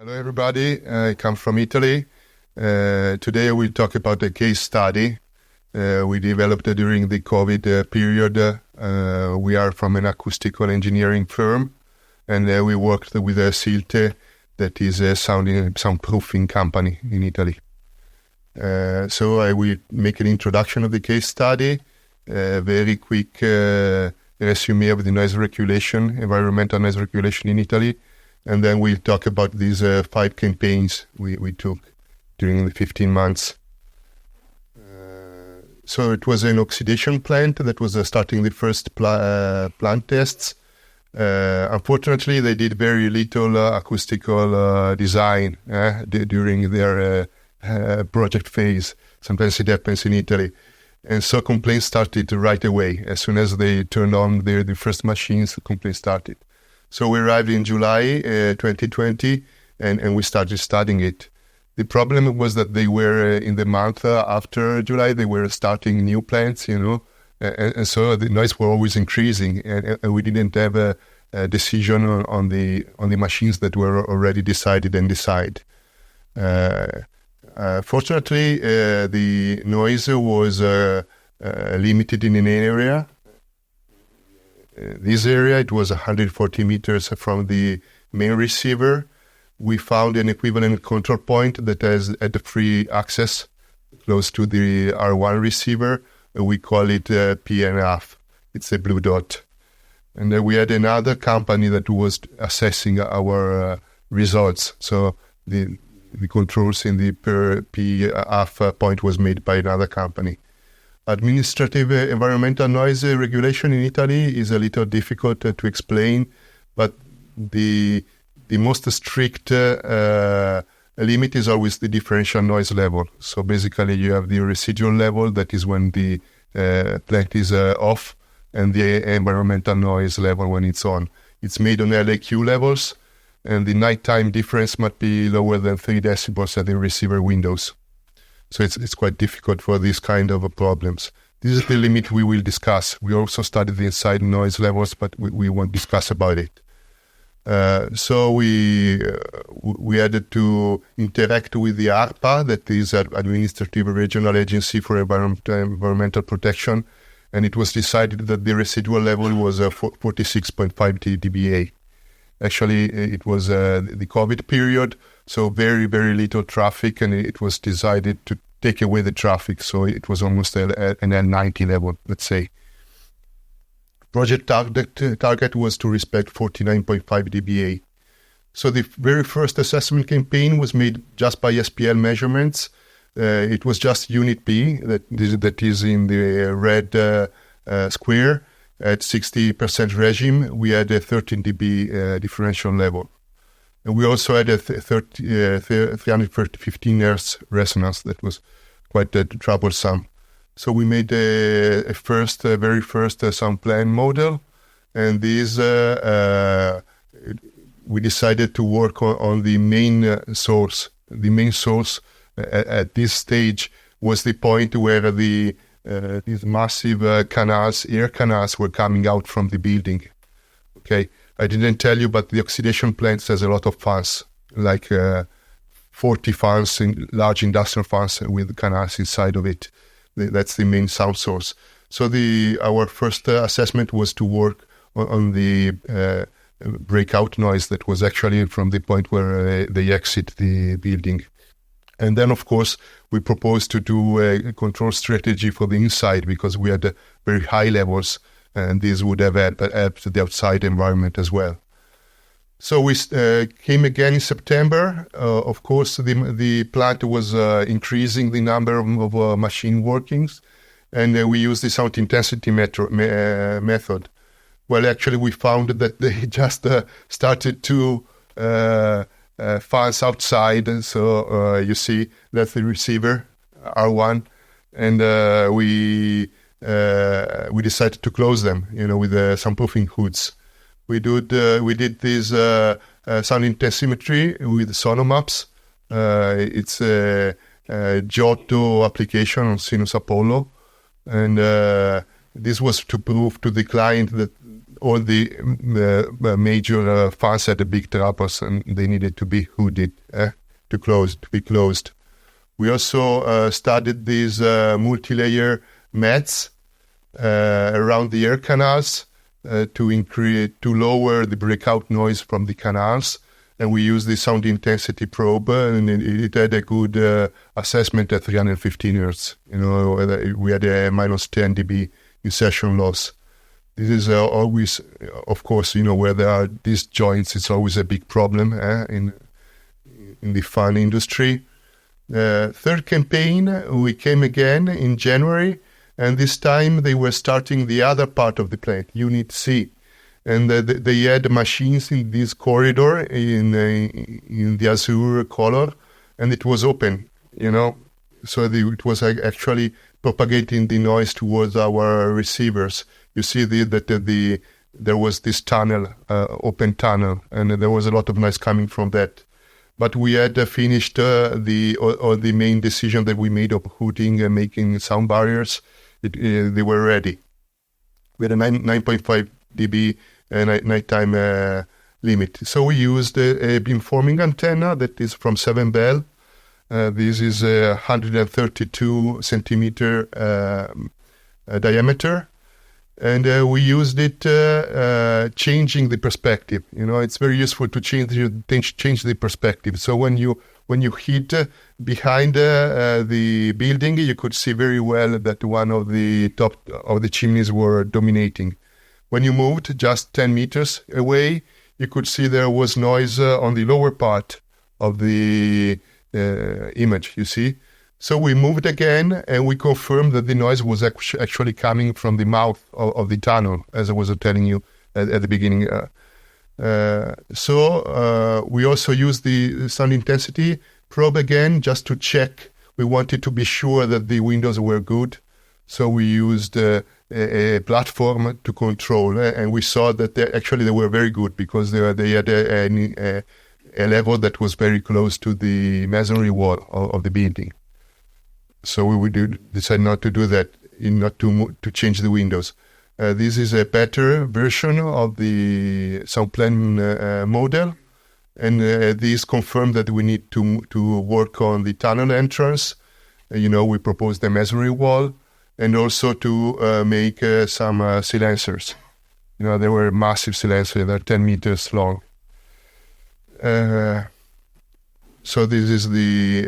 Hello, everybody. I come from Italy. Today we'll talk about a case study we developed during the COVID period. We are from an acoustical engineering firm, and we worked with Silte, that is a soundproofing company in Italy. So I will make an introduction of the case study, a very quick resume of the noise regulation, environmental noise regulation in Italy, and then we'll talk about these 5 campaigns we took during the 15 months. So it was an oxidation plant that was starting the first plant tests. Unfortunately, they did very little acoustical design during their project phase. Sometimes it happens in Italy. And so complaints started right away. As soon as they turned on the first machines, the complaints started. So we arrived in July 2020, and we started studying it. The problem was that they were, in the month after July, they were starting new plants, and so the noise were always increasing, and we didn't have a decision on the machines that were already decided and decide. Fortunately, the noise was limited in an area. This area, it was 140 meters from the main receiver. We found an equivalent control point that had the free access close to the R1 receiver. We call it PNF. It's a blue dot. And then we had another company that was assessing our results. So the controls in the per PNF point was made by another company. Administrative environmental noise regulation in Italy is a little difficult to explain, but the most strict limit is always the differential noise level. So basically you have the residual level, that is when the plant is off, and the environmental noise level when it's on. It's made on LAQ levels, and the nighttime difference must be lower than 3 decibels at the receiver windows. So it's quite difficult for these kind of problems. This is the limit we will discuss. We also studied the inside noise levels, but we won't discuss about it. So we had to interact with the ARPA, that is Administrative Regional Agency for Environmental Protection, and it was decided that the residual level was 46.5 dBA. Actually, it was the COVID period, so very, very little traffic, and it was decided to take away the traffic, so it was almost an N90 level, let's say. Project target was to respect 49.5 dBA. So the very first assessment campaign was made just by SPL measurements. It was just unit B, that is in the red square. At 60% regime, we had a 13 dB differential level. And we also had a 315 Hz resonance that was quite troublesome. So we made a very first SoundPLAN model, and this we decided to work on the main source. The main source at this stage was the point where these massive canals, air canals, were coming out from the building. Okay, I didn't tell you, but the oxidation plant has a lot of fans, like 40 fans, large industrial fans with canals inside of it. That's the main sound source. So our first assessment was to work on the breakout noise that was actually from the point where they exit the building. And then, of course, we proposed to do a control strategy for the inside, because we had very high levels, and this would have helped the outside environment as well. So we came again in September. Of course, the plant was increasing the number of machine workings, and we used the sound intensity method. Well, actually, we found that they just started to fans outside. So you see, that's the receiver, R1, and we decided to close them, with some soundproofing hoods. We did this sound-intensimetry with sonomaps. It's a Giotto application on Sinus Apollo, and this was to prove to the client that all the major fans had the big troubles, and they needed to be hooded to be closed. We also studied these multi-layer mats around the air canals to lower the breakout noise from the canals. And we used the sound intensity probe, and it had a good assessment at 315 hertz. We had a minus 10 dB insertion loss. This is always, of course, where there are these joints, it's always a big problem in the fan industry. Third campaign, we came again in January, and this time they were starting the other part of the plant, Unit C. And they had machines in this corridor in the azure color, and it was open, So it was actually propagating the noise towards our receivers. You see that there was this tunnel, open tunnel, and there was a lot of noise coming from that. But we had finished the main decision that we made of hooding and making sound barriers. They were ready. We had a 9.5 dB nighttime limit. So we used a beamforming antenna that is from SEVENBEL. This is a 132 centimeter diameter. And we used it changing the perspective. It's very useful to change the perspective. So when you hit behind the building, you could see very well that one of the top of the chimneys were dominating. When you moved just 10 meters away, you could see there was noise on the lower part of the image, you see. So we moved again, and we confirmed that the noise was actually coming from the mouth of the tunnel, as I was telling you at the beginning. So we also used the sound intensity probe again, just to check. We wanted to be sure that the windows were good. So we used a platform to control, and we saw that they were very good, because they had a level that was very close to the masonry wall of the building. So we decide not to do that, not to change the windows. This is a better version of the SoundPLAN model, and this confirmed that we need to work on the tunnel entrance. We proposed the masonry wall, and also to make some silencers. They were massive silencers, they're 10 meters long. So this is the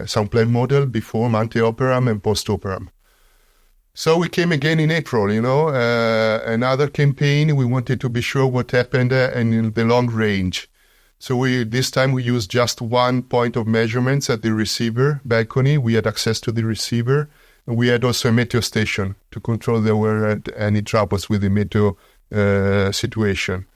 SoundPLAN model before ante-operam and post-operam. So we came again in April, another campaign. We wanted to be sure what happened in the long range. So this time we used just one point of measurements at the receiver balcony. We had access to the receiver. And we had also a meteo station to control there were any troubles with the meteo situation.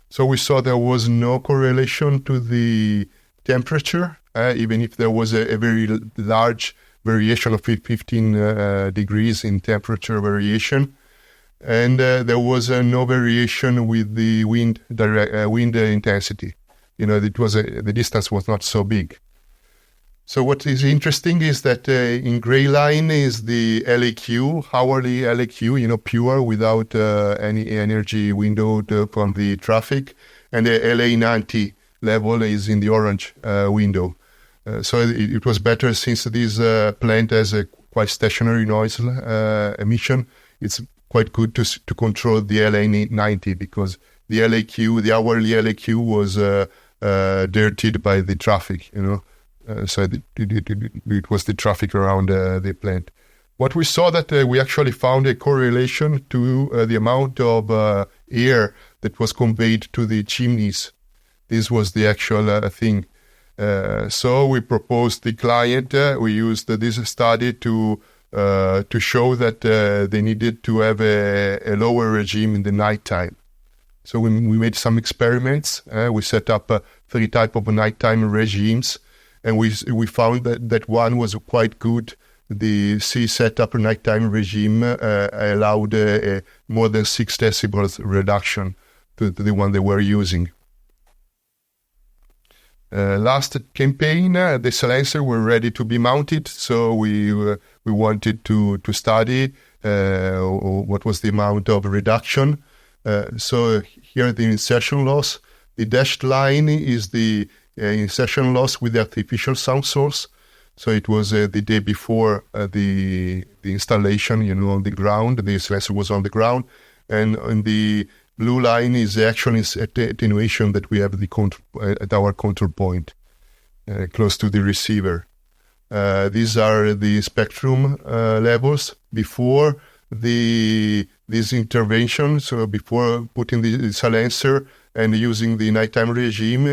So we saw there was no correlation to the temperature, even if there was a very large variation of 15 degrees in temperature variation. And there was no variation with the wind intensity. The distance was not so big. So what is interesting is that in gray line is the LAQ, hourly LAQ, pure, without any energy windowed from the traffic. And the LA90 level is in the orange window. So it was better, since this plant has a quite stationary noise emission. It's quite good to control the LA90, because the LAQ, the hourly LAQ, was dirtied by the traffic, so it was the traffic around the plant. What we saw that we actually found a correlation to the amount of air that was conveyed to the chimneys. This was the actual thing. So we proposed the client. We used this study to show that they needed to have a lower regime in the nighttime. So we made some experiments. We set up 3 types of nighttime regimes. And we found that one was quite good. The C setup nighttime regime allowed more than 6 decibels reduction to the one they were using. Last campaign, the silencer were ready to be mounted, so we wanted to study what was the amount of reduction. So here the insertion loss. The dashed line is the insertion loss with the artificial sound source. So it was the day before the installation, on the ground. The sensor was on the ground. And on the blue line is the actual attenuation that we have at our control point, close to the receiver. These are the spectrum levels before this intervention. So before putting the silencer and using the nighttime regime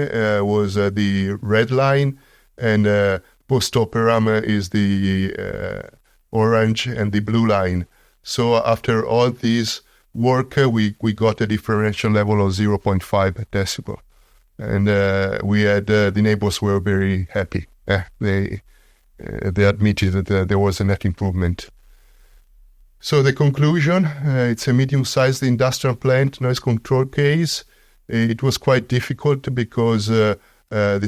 was the red line, and post-operam is the orange and the blue line. So after all this work, we got a differential level of 0.5 decibel. And we had the neighbors were very happy. They admitted that there was a net improvement. So the conclusion, it's a medium-sized industrial plant noise control case. It was quite difficult because the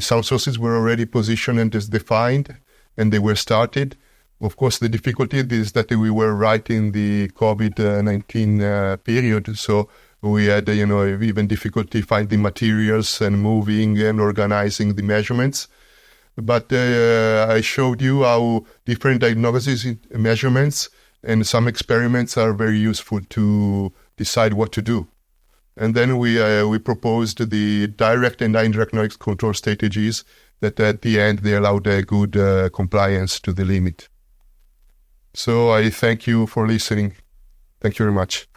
sound sources were already positioned and defined, and they were started. Of course, the difficulty is that we were right in the COVID-19 period, so we had, even difficulty finding materials and moving and organizing the measurements. But I showed you how different diagnosis measurements and some experiments are very useful to decide what to do. And then we proposed the direct and indirect noise control strategies that at the end they allowed a good compliance to the limit. So I thank you for listening. Thank you very much.